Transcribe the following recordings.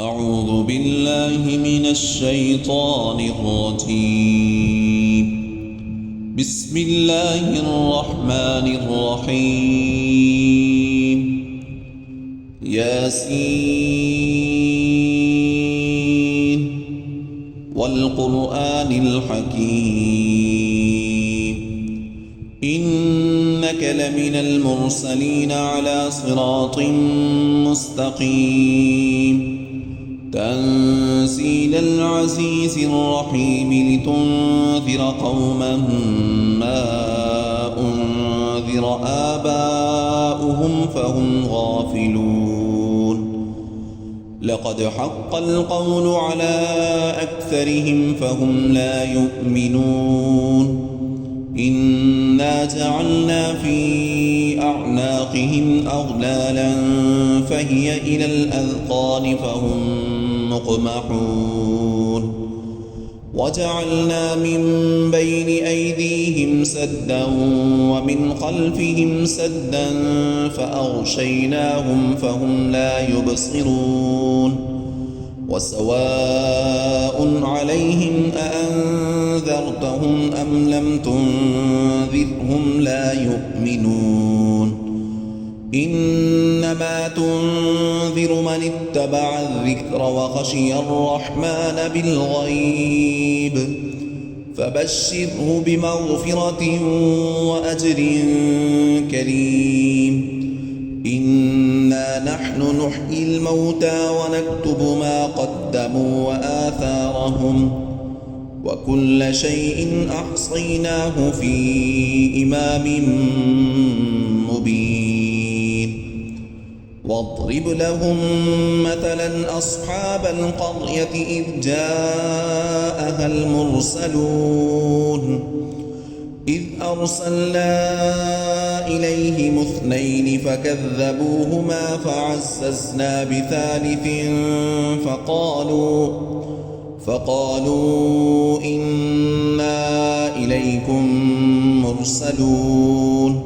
أعوذ بالله من الشيطان الرجيم. بسم الله الرحمن الرحيم. ياسين والقرآن الحكيم إنك لمن المرسلين على صراط مستقيم تنزيل العزيز الرحيم لتنذر قوما ما أنذر آباؤهم فهم غافلون لقد حق القول على أكثرهم فهم لا يؤمنون إنا جعلنا في أعناقهم أغلالا فهي إلى الأذقان فهم مقمحون وجعلنا من بين أيديهم سدا ومن خلفهم سدا فأغشيناهم فهم لا يبصرون وسواء عليهم أأنذرتهم أم لم تنذرهم لا يؤمنون إنما تنذر من اتبع الذكر وخشي الرحمن بالغيب فبشره بمغفرة وأجر كريم إنا نحن نحيي الموتى ونكتب ما قدموا وآثارهم وكل شيء أحصيناه في إمام مبين واضرب لهم مثلا أصحاب القرية إذ جاءها المرسلون إذ أرسلنا إليهم اثنين فكذبوهما فعززنا بثالث فقالوا إنا إليكم مرسلون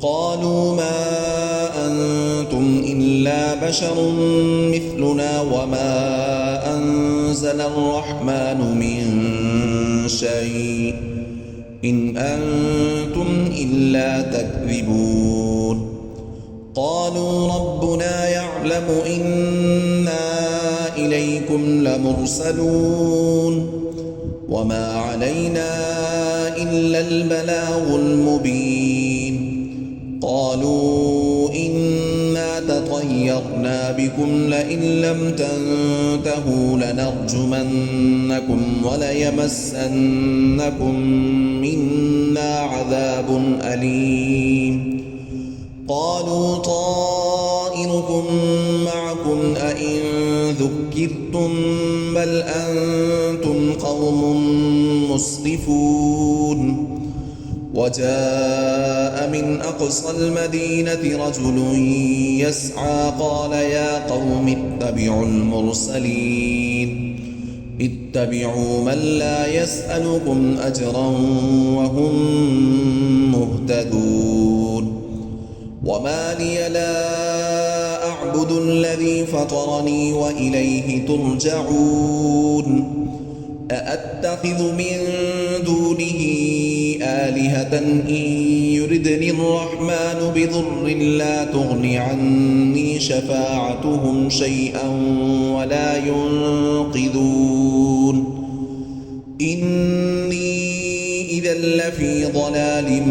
قالوا ما أنتم إلا بشر مثلنا وما أنزل الرحمن من شيء إن أنتم إلا تكذبون قالوا ربنا يعلم إنا إليكم لمرسلون وما علينا إلا البلاغ المبين قالوا إنا تطيرنا بكم لئن لم تنتهوا لنرجمنكم وليمسنكم منا عذاب أليم قالوا طائركم معكم أئن ذكرتم بل أنتم قوم مسرفون وجاء من أقصى المدينة رجل يسعى قال يا قوم اتبعوا المرسلين اتبعوا من لا يسألكم أجرا وهم مهتدون وما لي لا أعبد الذي فطرني وإليه ترجعون أأتخذ من دونه آلهة إن يردني الرحمن بضر لا تغن عني شفاعتهم شيئا ولا ينقذون إني إذا لفي ضلال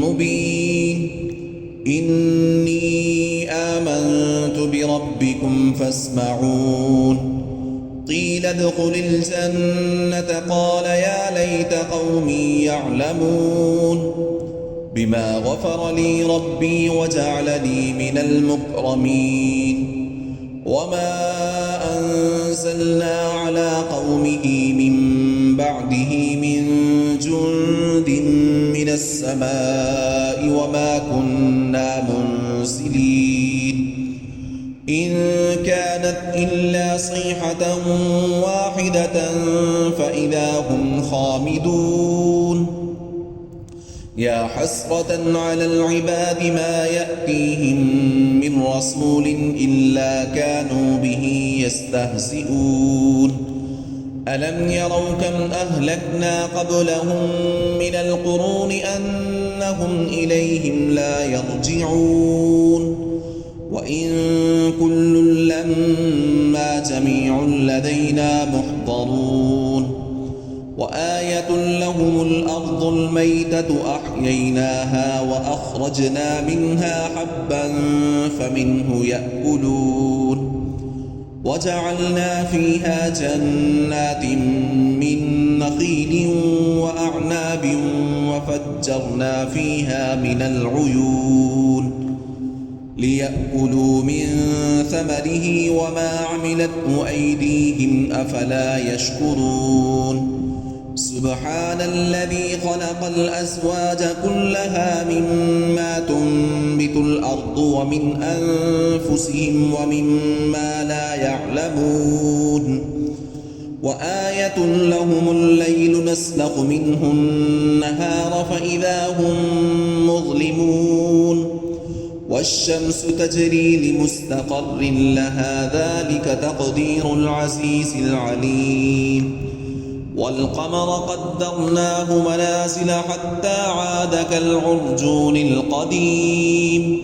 مبين إني آمنت بربكم فاسمعون قيل ادخل الجنة قال يا ليت قومي يعلمون بما غفر لي ربي وجعلني من المكرمين وما أنزلنا على قومه من بعده من جند من السماء وما كنا منزلين إن كانت إلا صيحة واحدة فإذا هم خامدون يا حسرة على العباد ما يأتيهم من رسول إلا كانوا به يستهزئون ألم يروا كم أهلكنا قبلهم من القرون أنهم إليهم لا يرجعون وإن كل لما جميع لدينا محضرون وآية لهم الأرض الميتة أحييناها وأخرجنا منها حبا فمنه يأكلون وجعلنا فيها جنات من نخيل وأعناب وفجرنا فيها من العيون ليأكلوا من ثمره وما عملته أيديهم أفلا يشكرون سبحان الذي خلق الأزواج كلها مما تنبت الأرض ومن أنفسهم ومما لا يعلمون وآية لهم الليل نسلخ منه النهار فإذا هم مظلمون والشمس تجري لمستقر لها ذلك تقدير العزيز العليم والقمر قدرناه منازل حتى عاد كالعرجون القديم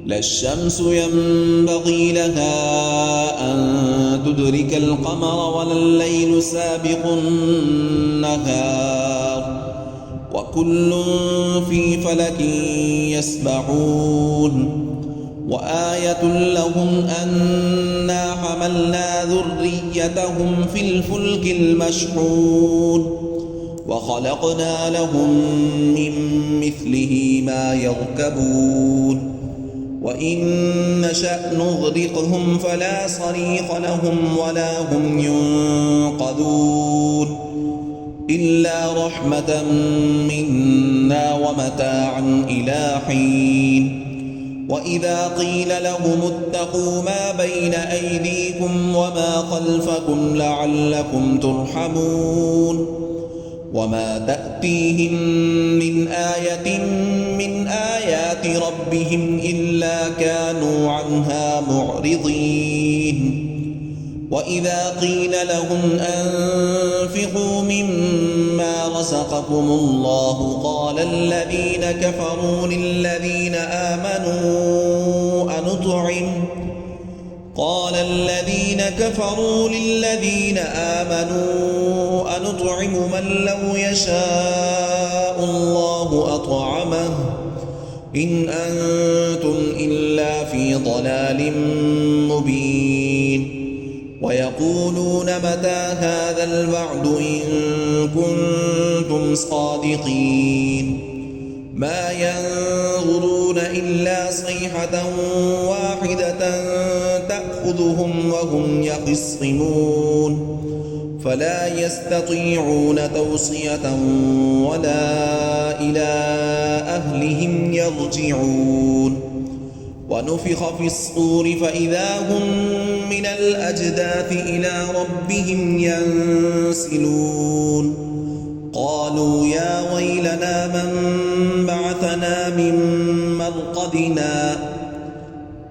لا الشمس ينبغي لها أن تدرك القمر ولا الليل سابق النهار وكل في فلك يسبحون وآية لهم أنا حملنا ذريتهم في الفلك المشحون وخلقنا لهم من مثله ما يركبون وإن نشأ نغرقهم فلا صريخ لهم ولا هم ينقذون إلا رحمة منا ومتاعا إلى حين وإذا قيل لهم اتقوا ما بين أيديكم وما خلفكم لعلكم ترحمون وما تأتيهم من آية من آيات ربهم إلا كانوا عنها معرضين وإذا قيل لهم أنفقوا مما رزقكم الله قال الذين كفروا للذين آمنوا أنطعم من لو يشاء الله أطعمه إن أنتم إلا في ضلال مبين ويقولون متى هذا الوعد إن كنتم صادقين ما ينظرون إلا صيحة واحدة تأخذهم وهم يخصمون فلا يستطيعون توصية ولا إلى أهلهم يرجعون ونفخ في الصور فإذا هم من الأجداث إلى ربهم ينسلون قالوا يا ويلنا من بعثنا من مرقدنا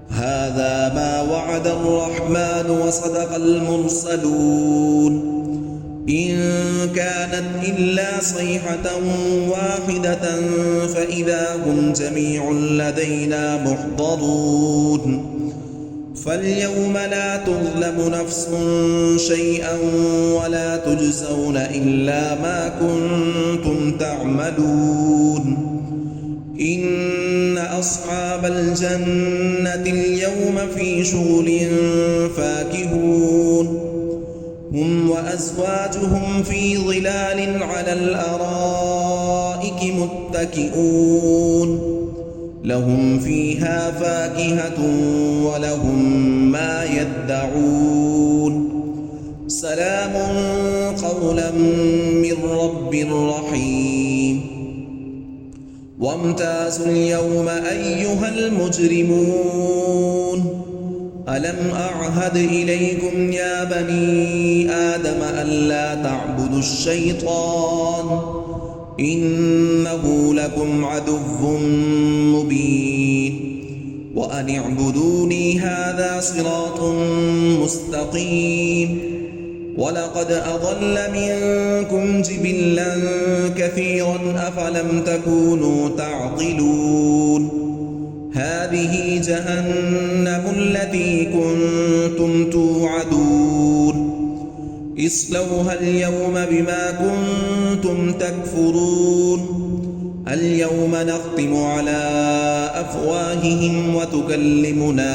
هذا ما وعد الرحمن وصدق المرسلون إن كانت إلا صيحة واحدة فإذا هم جميع لدينا محضرون فاليوم لا تظلم نفس شيئا ولا تجزون إلا ما كنتم تعملون إن أصحاب الجنة اليوم في شغل فاكهون هم وأزواجهم في ظلال على الأرائك متكئون لهم فيها فاكهة ولهم ما يدعون سلام قولا من رب رحيم وامتازوا اليوم أيها المجرمون ألم أعهد إليكم يا بني آدم ألا تعبدوا الشيطان إنه لكم عدو مبين وأن اعبدوني هذا صراط مستقيم ولقد أضل منكم جبلا كثيرا أفلم تكونوا تعقلون هذه جهنم التي كنتم توعدون اصلوها اليوم بما كنتم تكفرون اليوم نختم على أفواههم وتكلمنا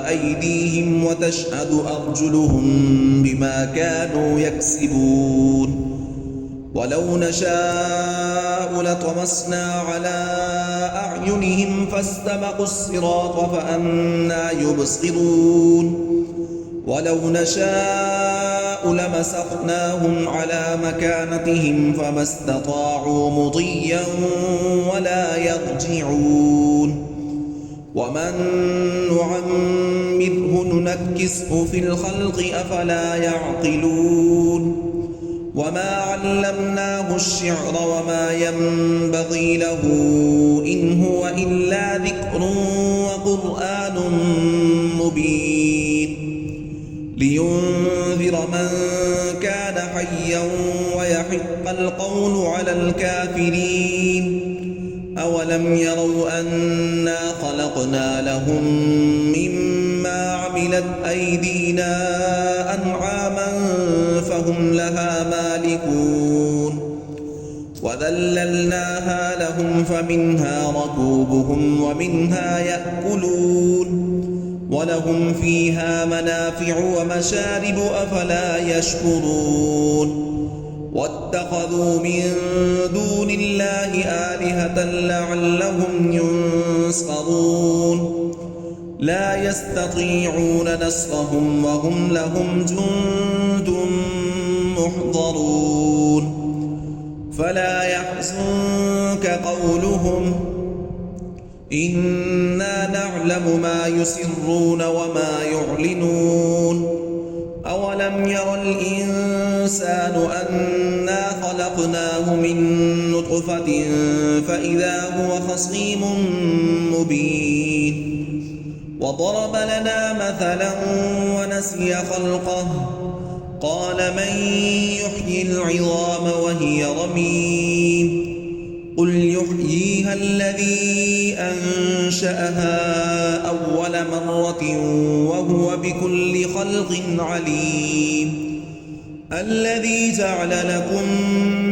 أيديهم وتشهد أرجلهم بما كانوا يكسبون ولو نشاء لطمسنا على أعينهم فاستبقوا الصراط فأنى يبصرون ولو نشاء لمسخناهم على مكانتهم فما استطاعوا مضيا ولا يرجعون ومن نعمره ننكسه في الخلق أفلا يعقلون وما علمناه الشعر وما ينبغي له إن هو إلا ذكر وقرآن مبين لينذر من كان حيا ويحق القول على الكافرين أولم يروا أنا خلقنا لهم مما عملت أيدينا أنعاما فهم لها مالكون وذللناها لهم فمنها ركوبهم ومنها يأكلون ولهم فيها منافع ومشارب أفلا يشكرون واتخذوا من دون الله آلهة لعلهم ينصرون لا يستطيعون نصرهم وهم لهم جند محضرون فلا يحزنك قولهم إنا نعلم ما يسرون وما يعلنون أولم ير الإنسان أنا خلقناه من نطفة فإذا هو خصيم مبين وضرب لنا مثلا ونسي خلقه قال من يحيي العظام وهي رميم قل يحييها الذي أنشأها أول مرة وهو بكل خلق عليم الذي جعل لكم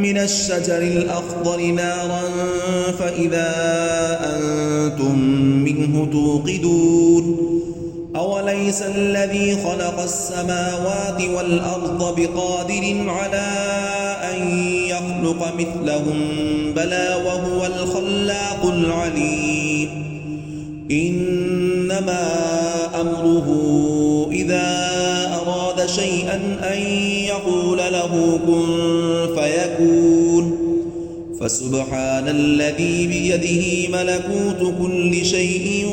من الشجر الأخضر نارا فإذا أنتم منه توقدون أوليس الذي خلق السماوات والأرض بقادر على أن يخلق مثلهم بلى وهو الخلاق العليم إنما أمره إذا أراد شيئا أن يقول له كن فيكون فسبحان الذي بيده ملكوت كل شيء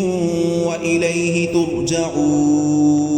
وإليه ترجعون